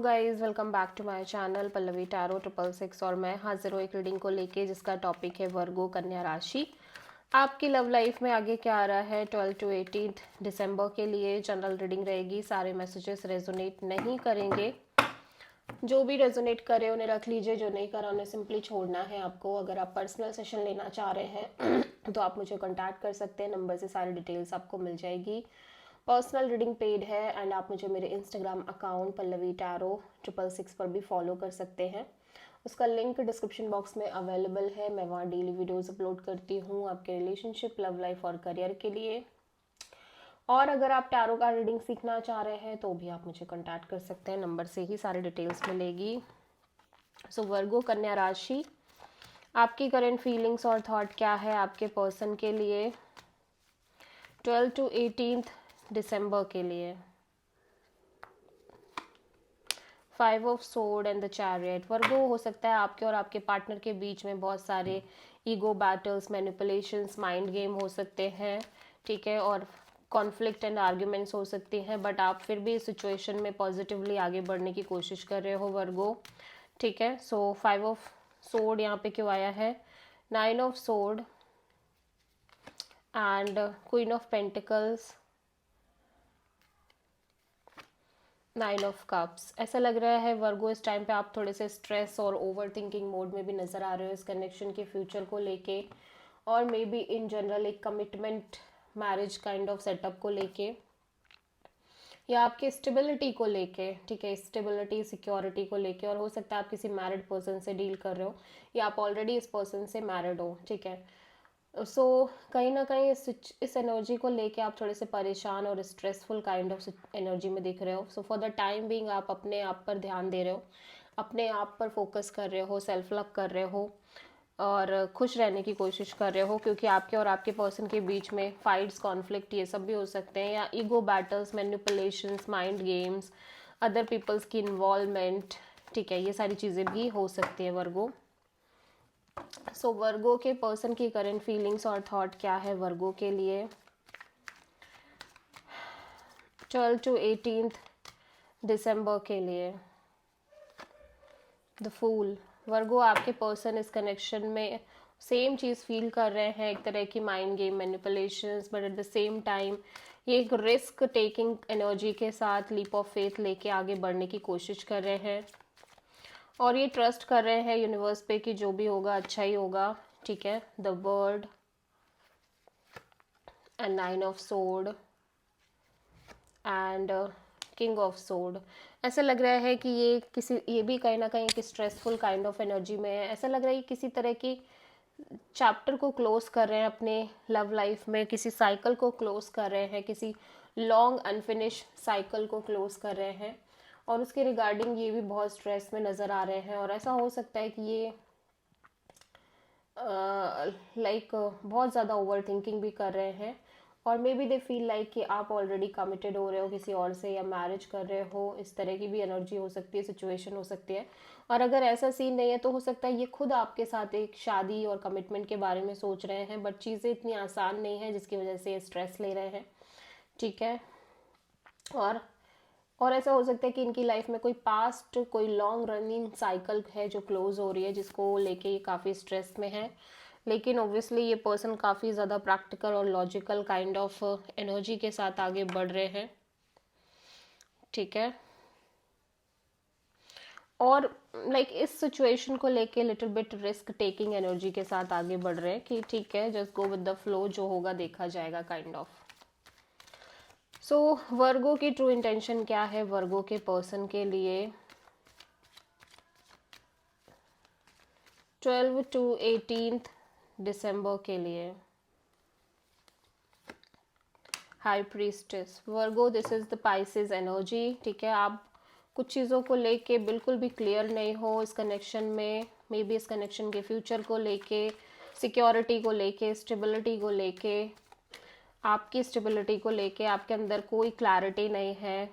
Guys welcome back to my channel Pallavi tarot 666 और मैं हाजिर हूँ एक रीडिंग को लेके जिसका टॉपिक है वर्गो कन्या राशि। आपकी लव लाइफ में आगे क्या आ रहा है 12 to 18 दिसंबर के लिए जनरल रीडिंग रहेगी। सारे मैसेजेस रेजोनेट नहीं करेंगे, जो भी रेजोनेट करे उन्हें रख लीजिए, जो नहीं करा उन्हें सिंपली छोड़ना है आपको। अगर आप पर्सनल सेशन लेना चाह रहे हैं तो आप मुझे कॉन्टैक्ट कर सकते हैं, नंबर से सारी डिटेल्स आपको मिल जाएगी। पर्सनल रीडिंग पेड है एंड आप मुझे मेरे इंस्टाग्राम अकाउंट पल्लवी टैरो 666 पर भी फॉलो कर सकते हैं। उसका लिंक डिस्क्रिप्शन बॉक्स में अवेलेबल है। मैं वहाँ डेली वीडियोस अपलोड करती हूँ आपके रिलेशनशिप, लव लाइफ और करियर के लिए। और अगर आप टैरो का रीडिंग सीखना चाह रहे हैं तो भी आप मुझे कांटेक्ट कर सकते हैं, नंबर से ही सारी डिटेल्स मिलेगी। सो वर्गो कन्या राशि, आपकी करंट फीलिंग्स और थॉट क्या है आपके पर्सन के लिए 12 to 18 दिसंबर के लिए। 5 of sword and the chariot. Virgo, हो सकता है आपके और आपके पार्टनर के बीच में बहुत सारे ego battles, manipulations, mind game हो सकते हैं, ठीक है, और कॉन्फ्लिक्ट एंड आर्ग्यूमेंट्स हो सकती हैं, बट आप फिर भी इस सिचुएशन में पॉजिटिवली आगे बढ़ने की कोशिश कर रहे हो वर्गो, ठीक है। सो 5 ऑफ सोर्ड यहाँ पे क्यों आया है, 9 of sword and queen of pentacles, 9 of cups. ऐसा लग रहा है वर्गो इस टाइम पे आप थोड़े से स्ट्रेस और ओवर थिंकिंग मोड में भी नज़र आ रहे हो इस कनेक्शन के फ्यूचर को लेके, और मे बी इन जनरल एक commitment marriage kind of setup को लेके, या आपकी स्टेबिलिटी को लेके, ठीक है, स्टेबिलिटी सिक्योरिटी को लेके। और हो सकता है आप किसी मैरिड पर्सन से डील कर रहे हो या आप ऑलरेडी इस पर्सन से मैरिड हो, ठीक है। सो कहीं ना कहीं इस एनर्जी को लेके आप थोड़े से परेशान और स्ट्रेसफुल काइंड ऑफ एनर्जी में दिख रहे हो। So for the time being आप अपने आप पर ध्यान दे रहे हो, अपने आप पर फोकस कर रहे हो, सेल्फ लव कर रहे हो और खुश रहने की कोशिश कर रहे हो, क्योंकि आपके और आपके पर्सन के बीच में फाइट्स, कॉन्फ्लिक्ट ये सब भी हो सकते हैं, या ego battles, manipulations, mind games, other peoples की इन्वॉल्वमेंट, ठीक है, ये सारी चीज़ें भी हो सकती है वर्गो। सो वर्गो के पर्सन की करंट फीलिंग्स और थॉट क्या है वर्गो के लिए 12 to 18 दिसंबर के लिए। The fool. वर्गो, आपके पर्सन इस कनेक्शन में सेम चीज़ फील कर रहे हैं, एक तरह की mind game, manipulations, but at the same time ये एक रिस्क टेकिंग एनर्जी के साथ लीप ऑफ फेथ लेके आगे बढ़ने की कोशिश कर रहे हैं, और ये ट्रस्ट कर रहे हैं यूनिवर्स पे कि जो भी होगा अच्छा ही होगा, ठीक है। The word and 9 of sword and king of sword. ऐसा लग रहा है कि ये भी कहीं ना कहीं एक स्ट्रेसफुल काइंड ऑफ एनर्जी में है। ऐसा लग रहा है कि किसी तरह की चैप्टर को क्लोज कर रहे हैं अपने लव लाइफ में, किसी साइकिल को क्लोज कर रहे हैं, किसी लॉन्ग अनफिनिश साइकिल को क्लोज कर रहे हैं, और उसके रिगार्डिंग ये भी बहुत स्ट्रेस में नज़र आ रहे हैं। और ऐसा हो सकता है कि ये बहुत ज़्यादा ओवर थिंकिंग भी कर रहे हैं, और may be they feel like कि आप ऑलरेडी कमिटेड हो रहे हो किसी और से, या मैरिज कर रहे हो। इस तरह की भी एनर्जी हो सकती है, सिचुएशन हो सकती है। और अगर ऐसा सीन नहीं है तो हो सकता है ये खुद आपके साथ एक शादी और कमिटमेंट के बारे में सोच रहे हैं, बट चीज़ें इतनी आसान नहीं है जिसकी वजह से स्ट्रेस ले रहे हैं, ठीक है। और और ऐसा हो सकता है कि इनकी लाइफ में कोई पास्ट, कोई लॉन्ग रनिंग साइकिल है जो क्लोज हो रही है, जिसको लेके ये काफ़ी स्ट्रेस में है। लेकिन ऑब्वियसली ये पर्सन काफ़ी ज़्यादा प्रैक्टिकल और लॉजिकल काइंड ऑफ एनर्जी के साथ आगे बढ़ रहे हैं, ठीक है। और इस सिचुएशन को लेके little bit risk taking energy के साथ आगे बढ़ रहे हैं कि ठीक है, just go with the flow, जो होगा देखा जाएगा काइंड ऑफ। सो वर्गो की ट्रू इंटेंशन क्या है वर्गो के पर्सन के लिए 12 to 18 दिसंबर के लिए। High priestess. Virgo, this is the Pisces energy, ठीक है। आप कुछ चीज़ों को लेके बिल्कुल भी क्लियर नहीं हो इस कनेक्शन में, मे बी इस कनेक्शन के फ्यूचर को लेके, सिक्योरिटी को लेके, स्टेबिलिटी को लेके, आपकी स्टेबिलिटी को लेके आपके अंदर कोई क्लैरिटी नहीं है,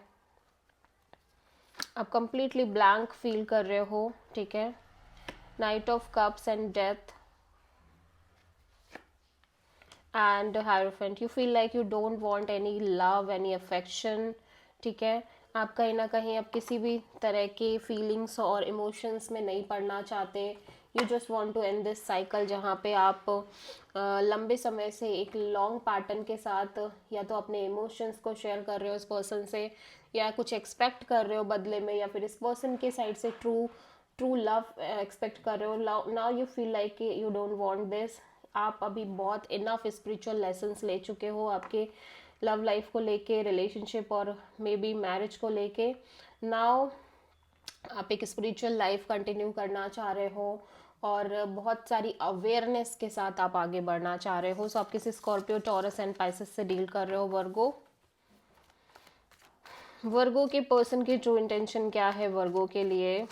आप कंप्लीटली ब्लैंक फील कर रहे हो, ठीक है। Night of cups and death and hierophant, you feel like you don't want any love, any affection, ठीक है। आप कहीं ना कहीं अब किसी भी तरह के फीलिंग्स और इमोशंस में नहीं पड़ना चाहते। You just want to end this cycle, जहाँ पे आप लंबे समय से एक लॉन्ग पैटर्न के साथ या तो अपने इमोशंस को शेयर कर रहे हो इस पर्सन से, या कुछ एक्सपेक्ट कर रहे हो बदले में, या फिर इस पर्सन के साइड से ट्रू ट्रू लव एक्सपेक्ट कर रहे हो। Now you feel like you don't want this. आप अभी बहुत इनफ स्पिरिचुअल लेसन्स ले चुके हो आपके लव लाइफ को लेके, रिलेशनशिप और मे बी मैरिज को लेके। नाउ आप एक स्पिरिचुअल लाइफ कंटिन्यू करना चाह रहे हो और बहुत सारी अवेयरनेस के साथ आप आगे बढ़ना चाह रहे हो। सो आप किसी स्कॉर्पियो, टॉरस एंड पाइसेस से डील कर रहे हो वर्गो। वर्गो के पर्सन की ट्रू इंटेंशन क्या है वर्गो के लिए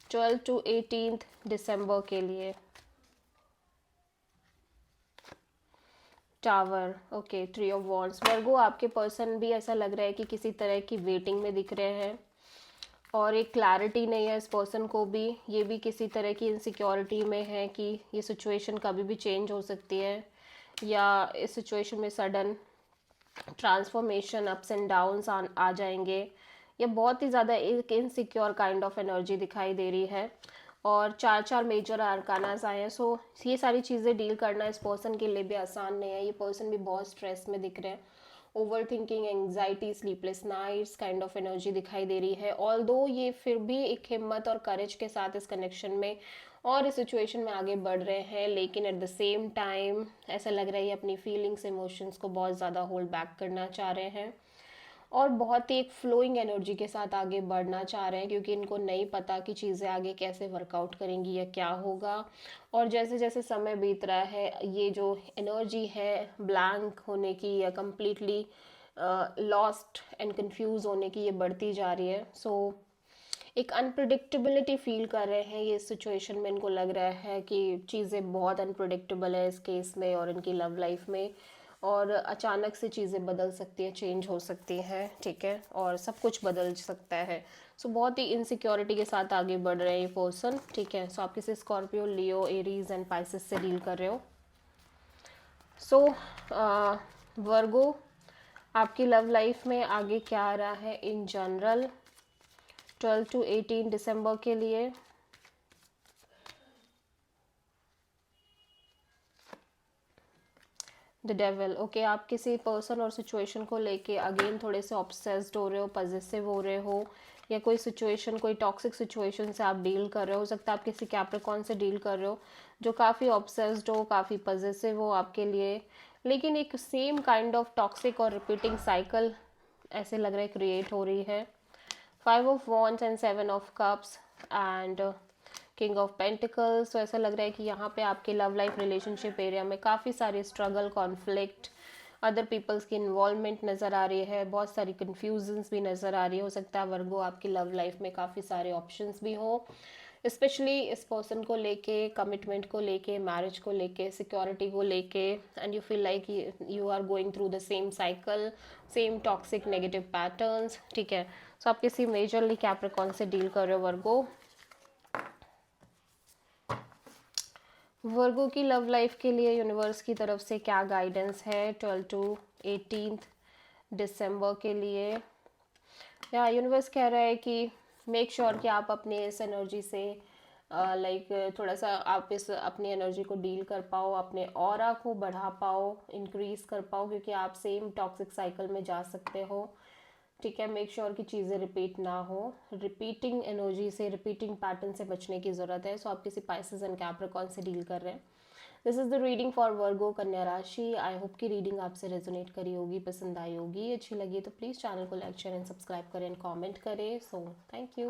12 to 18 दिसंबर के लिए? Tower, okay, three of wands. Virgo आपके पर्सन भी ऐसा लग रहा है कि किसी तरह की वेटिंग में दिख रहे हैं और एक क्लैरिटी नहीं है इस पर्सन को भी। ये भी किसी तरह की इनसिक्योरिटी में है कि ये सिचुएशन कभी भी चेंज हो सकती है, या इस सिचुएशन में sudden transformation, ups and downs आ जाएंगे। ये बहुत ही ज़्यादा एक इनसिक्योर काइंड ऑफ एनर्जी दिखाई दे रही है और चार मेजर आर्कानास आए हैं। सो ये सारी चीज़ें डील करना इस पर्सन के लिए भी आसान नहीं है। ये पर्सन भी बहुत स्ट्रेस में दिख रहे हैं। Overthinking, anxiety, sleepless nights kind of energy दिखाई दे रही है। ऑल्दो ये फिर भी एक हिम्मत और करेज के साथ इस कनेक्शन में और इस सिचुएशन में आगे बढ़ रहे हैं, लेकिन एट द सेम टाइम ऐसा लग रहा है ये अपनी फीलिंग्स, इमोशंस को बहुत ज़्यादा होल्ड बैक करना चाह रहे हैं और बहुत ही एक फ्लोइंग एनर्जी के साथ आगे बढ़ना चाह रहे हैं, क्योंकि इनको नहीं पता कि चीज़ें आगे कैसे वर्कआउट करेंगी या क्या होगा। और जैसे जैसे समय बीत रहा है ये जो एनर्जी है ब्लैंक होने की या कम्प्लीटली लॉस्ट एंड कंफ्यूज होने की, ये बढ़ती जा रही है। सो एक अनप्रडिक्टेबिलिटी फील कर रहे हैं ये सिचुएशन में। इनको लग रहा है कि चीज़ें बहुत अनप्रडिक्टेबल है इस केस में और इनकी लव लाइफ में, और अचानक से चीज़ें बदल सकती हैं, चेंज हो सकती हैं, ठीक है, और सब कुछ बदल सकता है। सो बहुत ही इनसिक्योरिटी के साथ आगे बढ़ रहे हैं ये पर्सन, ठीक है। सो आप किसी Scorpio, Leo, Aries and Pisces से डील कर रहे हो। सो वर्गो, आपकी लव लाइफ में आगे क्या आ रहा है इन जनरल 12 to 18 दिसंबर के लिए? द डेविल, ओके, आप किसी पर्सन और सिचुएशन को लेके अगेन थोड़े से ऑब्सेस्ड हो रहे हो, पजेसिव हो रहे हो, या कोई सिचुएशन, कोई टॉक्सिक सिचुएशन से आप डील कर रहे हो सकता है आप किसी कैप्रिकॉर्न से डील कर रहे हो जो काफ़ी ऑब्सेस्ड हो, काफ़ी पजेसिव हो आपके लिए, लेकिन एक सेम काइंड ऑफ टॉक्सिक और रिपीटिंग साइकिल ऐसे लग रहा है क्रिएट हो रही है। 5 of Wands and 7 of Cups and king of pentacles. तो ऐसा लग रहा है कि यहाँ पे आपके लव लाइफ रिलेशनशिप एरिया में काफ़ी सारे स्ट्रगल, कॉन्फ्लिक्ट, अदर पीपल्स की इन्वॉल्वमेंट नज़र आ रही है, बहुत सारी कन्फ्यूजन्स भी नज़र आ रही है। हो सकता है वर्गो आपकी लव लाइफ में काफ़ी सारे ऑप्शंस भी हो, स्पेशली इस पर्सन को लेके, कमिटमेंट को लेके, मैरिज को लेके, सिक्योरिटी को लेके, and you feel like you are going through the same cycle, same toxic negative patterns, ठीक है। सो आप किसी मेजरली कैप्रिकॉर्न से डील कर रहे हो वर्गो। वर्गो की लव लाइफ के लिए यूनिवर्स की तरफ से क्या गाइडेंस है 12 to 18 दिसंबर के लिए? या यूनिवर्स कह रहा है कि मेक श्योर कि आप अपनी इस एनर्जी से लाइक थोड़ा सा आप इस अपनी एनर्जी को डील कर पाओ, अपने ऑरा को बढ़ा पाओ, इंक्रीज कर पाओ, क्योंकि आप सेम टॉक्सिक साइकिल में जा सकते हो, ठीक है। मेक श्योर कि चीज़ें रिपीट ना हो, रिपीटिंग एनर्जी से, रिपीटिंग पैटर्न से बचने की ज़रूरत है। सो आप किसी पाइसेस एंड कैप्रिकॉर्न से डील कर रहे हैं। This is the reading for Virgo कन्या राशि। आई होप कि रीडिंग आपसे रेजोनेट करी होगी, पसंद आई होगी, अच्छी लगी तो प्लीज़ चैनल को लाइक, शेयर एंड सब्सक्राइब करें एंड कमेंट करें। So thank you.